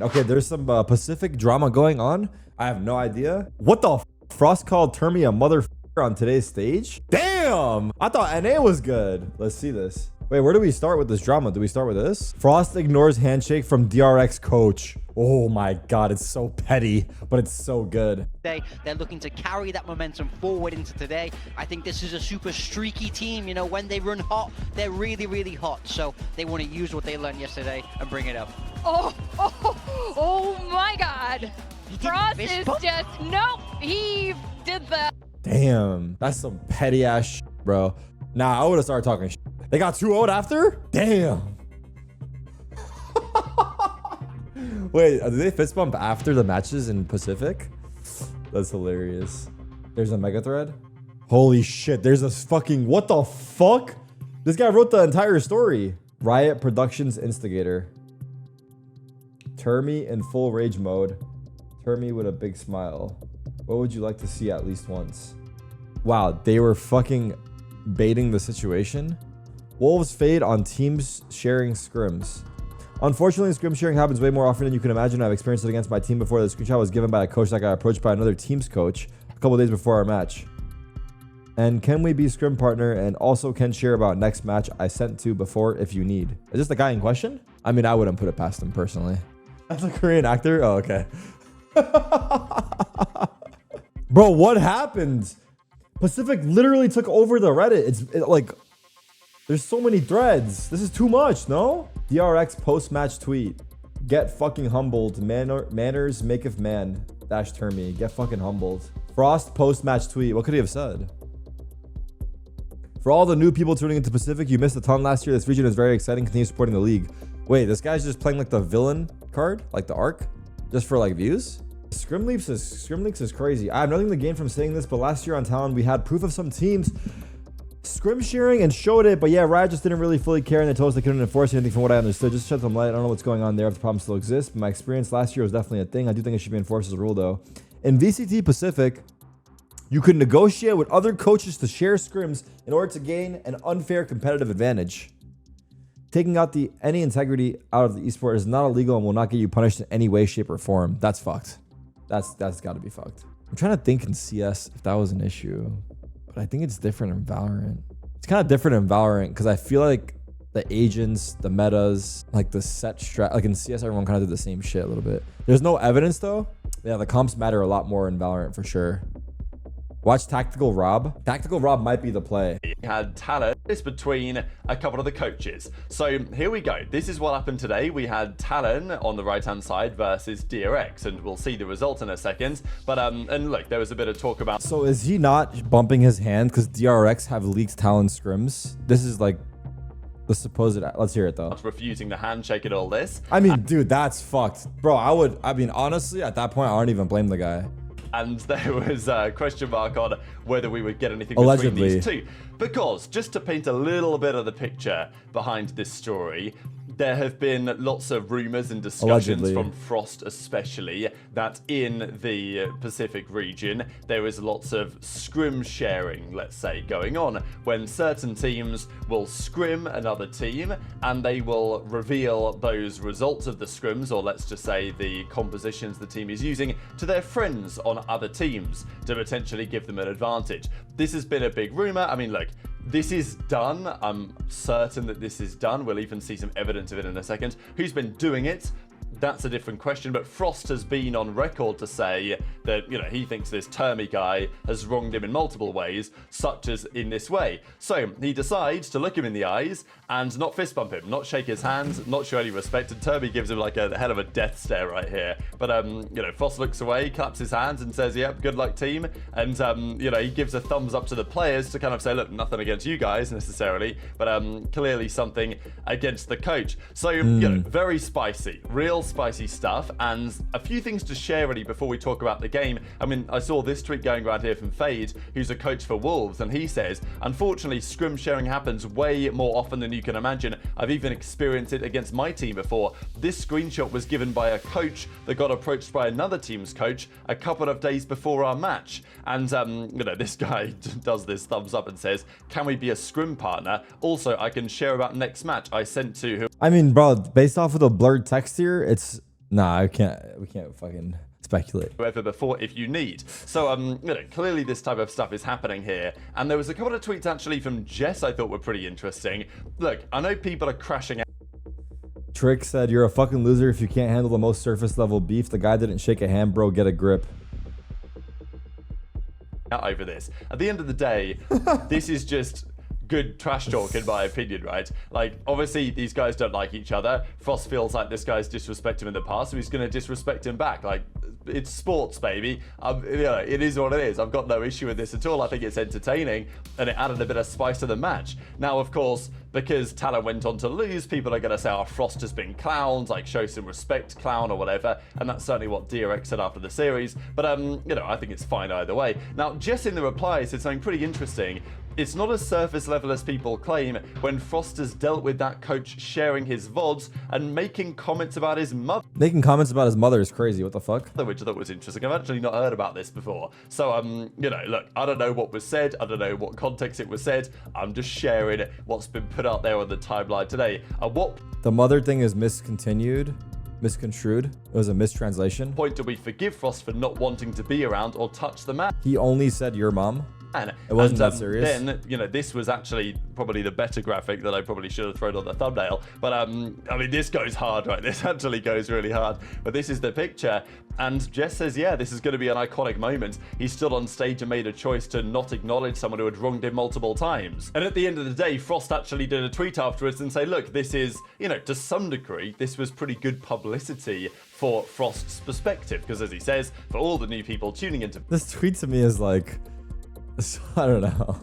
Okay, there's some Pacific drama going on. I have no idea. What the f? Frost called Termi a motherfucker on today's stage? Damn! I thought NA was good. Let's see this. Wait, where do we start with this drama? Do we start with this? Frost ignores handshake from DRX coach. Oh my god, it's so petty, but it's so good. They're looking to carry that momentum forward into today. I think this is a super streaky team. You know, when they run hot, they're really, really hot. So they want to use what they learned yesterday and bring it up. Oh my god. Frost is just, nope, he did that. Damn, that's some petty ass shit, bro. Nah, I would have started talking shit. They got 2-0'd after? Damn. Wait, did they fist bump after the matches in Pacific? That's hilarious. There's a mega thread. Holy shit, there's a fucking, what the fuck? This guy wrote the entire story. Riot Productions instigator. Termi in full rage mode. Termi with a big smile. What would you like to see at least once? Wow, they were fucking baiting the situation. Wolves fade on teams sharing scrims. Unfortunately, scrim sharing happens way more often than you can imagine. I've experienced it against my team before. The screenshot was given by a coach that got approached by another team's coach a couple days before our match. And can we be scrim partner and also can share about next match I sent to before if you need. Is this the guy in question? I mean, I wouldn't put it past him personally. That's a Korean actor? Oh, okay. Bro, what happened? Pacific literally took over the Reddit. Like, there's so many threads. This is too much, no? DRX post-match tweet. Get fucking humbled. Manners maketh man. Dash Termi. Get fucking humbled. Frost post-match tweet. What could he have said? For all the new people tuning into Pacific, you missed a ton last year. This region is very exciting. Continue supporting the league. Wait, this guy's just playing like the villain card? Like the arc? Just for like views? Scrim Leaks is crazy. I have nothing to gain from saying this, but last year on Talon, we had proof of some teams scrim sharing and showed it, but yeah, Riot just didn't really fully care and they told us they couldn't enforce anything from what I understood. Just shed some light. I don't know what's going on there if the problem still exists, but my experience last year was definitely a thing. I do think it should be enforced as a rule though. In VCT Pacific, you could negotiate with other coaches to share scrims in order to gain an unfair competitive advantage. Taking out any integrity out of the esport is not illegal and will not get you punished in any way, shape, or form. That's fucked. That's got to be fucked. I'm trying to think in CS if that was an issue, but I think it's different in Valorant. It's kind of different in Valorant because I feel like the agents, the metas, like the set strat, like in CS, everyone kind of did the same shit a little bit. There's no evidence though. Yeah, the comps matter a lot more in Valorant for sure. Watch Tactical Rob. Tactical Rob might be the play. He had talent between a couple of the coaches. So here we go. This is what happened today. We had Talon on the right-hand side versus DRX, and we'll see the result in a second. But and look, there was a bit of talk about. So is he not bumping his hand because DRX have leaked Talon scrims? This is like the supposed. Let's hear it though. Refusing the handshake and all this. I mean, dude, that's fucked, bro. I mean, honestly, at that point, I don't even blame the guy. And there was a question mark on whether we would get anything Allegedly. between these two. Because, just to paint a little bit of the picture behind this story, there have been lots of rumors and discussions Allegedly. from Frost especially that in the Pacific region there is lots of scrim sharing, let's say, going on when certain teams will scrim another team and they will reveal those results of the scrims, or let's just say the compositions the team is using, to their friends on other teams to potentially give them an advantage. This has been a big rumor. I mean, look, this is done. I'm certain that this is done. We'll even see some evidence of it in a second. Who's been doing it? That's a different question, but Frost has been on record to say that, you know, he thinks this Termi guy has wronged him in multiple ways, such as in this way. So he decides to look him in the eyes and not fist bump him, not shake his hand, not show any respect, and Termi gives him like a hell of a death stare right here. But, you know, Frost looks away, claps his hands and says, yep, good luck team. And, you know, he gives a thumbs up to the players to kind of say, look, nothing against you guys necessarily, but clearly something against the coach. So, you know, very spicy, real spicy stuff, and a few things to share really before we talk about the game. I mean, I saw this tweet going around here from Fade, who's a coach for Wolves, and he says, unfortunately, scrim sharing happens way more often than you can imagine. I've even experienced it against my team before. This screenshot was given by a coach that got approached by another team's coach a couple of days before our match. And, you know, this guy does this thumbs up and says, can we be a scrim partner? Also, I can share about next match I sent to who. I mean, bro, based off of the blurred text here, it's Nah, we can't fucking speculate. Whoever before if you need. So you know, clearly this type of stuff is happening here, and there was a couple of tweets actually from Jess I thought were pretty interesting. Look, I know people are crashing out Trick said, "You're a fucking loser if you can't handle the most surface level beef. The guy didn't shake a hand, bro. Get a grip." over this. At the end of the day, this is just good trash talk in my opinion, right? Like, obviously these guys don't like each other. Frost feels like this guy's disrespected him in the past, so he's going to disrespect him back. Like, it's sports, baby. You know, it is what it is. I've got no issue with this at all. I think it's entertaining, and it added a bit of spice to the match. Now, of course, because Talon went on to lose, people are going to say, oh, Frost has been clowns, like, show some respect, clown, or whatever, and that's certainly what DRX said after the series. But, you know, I think it's fine either way. Now, Jess in the reply said something pretty interesting. It's not as surface level as people claim when Frost has dealt with that coach sharing his VODs and making comments about his mother. Making comments about his mother is crazy. What the fuck? Which I thought was interesting. I've actually not heard about this before. So, you know, look, I don't know what was said. I don't know what context it was said. I'm just sharing what's been put out there on the timeline today. What the mother thing is misconstrued. It was a mistranslation. Point do we forgive Frost for not wanting to be around or touch the man? He only said your mom. It wasn't that serious. Then, you know, this was actually probably the better graphic that I probably should have thrown on the thumbnail. But, I mean, this goes hard, right? This actually goes really hard. But this is the picture. And Jess says, yeah, this is going to be an iconic moment. He stood on stage and made a choice to not acknowledge someone who had wronged him multiple times. And at the end of the day, Frost actually did a tweet afterwards and say, look, this is, you know, to some degree, this was pretty good publicity for Frost's perspective. Because as he says, for all the new people tuning into... This tweet to me is like... I don't know.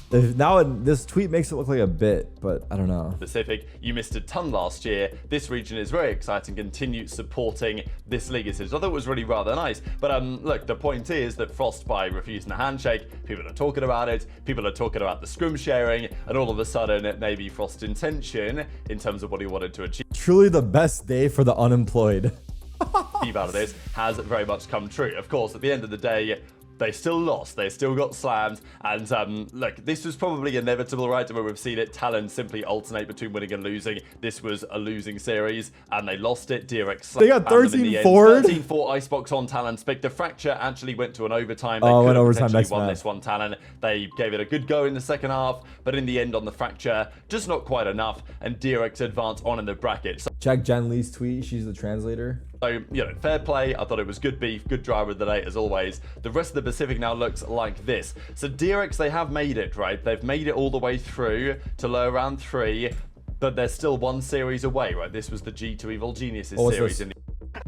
This tweet makes it look like a bit, but I don't know. Specific, you missed a ton last year. This region is very exciting. Continue supporting this league. I thought it was really rather nice. But look, the point is that Frost, by refusing the handshake, people are talking about it. People are talking about the scrim sharing, and all of a sudden, it may be Frost's intention in terms of what he wanted to achieve. Truly the best day for the unemployed. Out of this has very much come true. Of course, at the end of the day, they still lost. They still got slammed. And look, this was probably inevitable, right? Where we've seen it. Talon simply alternate between winning and losing. This was a losing series, and they lost it. DRX slammed. They got 13 forward. 13-4 icebox on Talon. The fracture actually went to an overtime. They could have potentially next won match. this one, Talon. They gave it a good go in the second half, but in the end on the fracture, just not quite enough. And DRX advanced on in the bracket. So check Jen Lee's tweet. She's the translator. So, you know, fair play. I thought it was good beef, good driver of the day, as always. The rest of the Pacific now looks like this. So, DRX, they have made it, right? They've made it all the way through to lower round 3, but they're still one series away, right? This was the G2 Evil Geniuses series.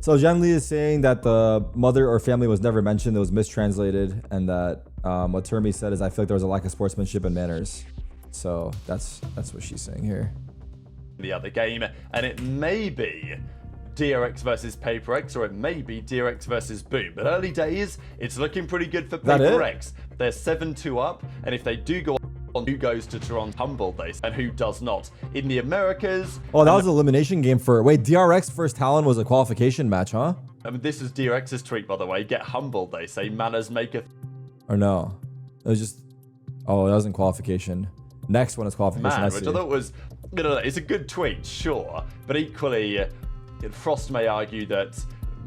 So, Jen Lee is saying that the mother or family was never mentioned. It was mistranslated, and that what Termi said is, I feel like there was a lack of sportsmanship and manners. So, that's what she's saying here. The other game, and it may be DRX versus Paper X, or it may be DRX versus Boom. But early days, it's looking pretty good for Paper X. They're 7-2 up, and if they do go on, who goes to Toronto humbled, they say, and who does not? In the Americas... Oh, that was an elimination game for... Wait, DRX first Talon was a qualification match, huh? I mean, this is DRX's tweet, by the way. Get humbled, they say. Manners maketh... Or no. It was just... Oh, that wasn't qualification. Next one is qualification. Man, which I thought was... You know, it's a good tweet, sure. But equally... Frost may argue that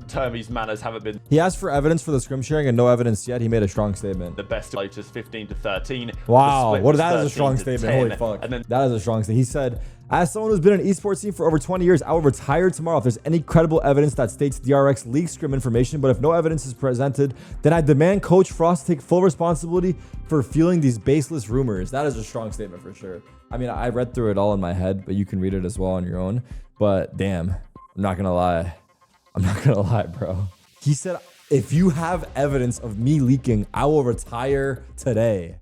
Termi's manners haven't been... He asked for evidence for the scrim sharing and no evidence yet. He made a strong statement. The best latest 15-13. Wow, what that is a strong statement. 10, holy fuck. And then that is a strong statement. He said, as someone who's been in an esports team for over 20 years, I will retire tomorrow if there's any credible evidence that states DRX leaked scrim information. But if no evidence is presented, then I demand Coach Frost take full responsibility for fueling these baseless rumors. That is a strong statement for sure. I mean, I read through it all in my head, but you can read it as well on your own. But damn. I'm not gonna lie, bro. He said, if you have evidence of me leaking, I will retire today.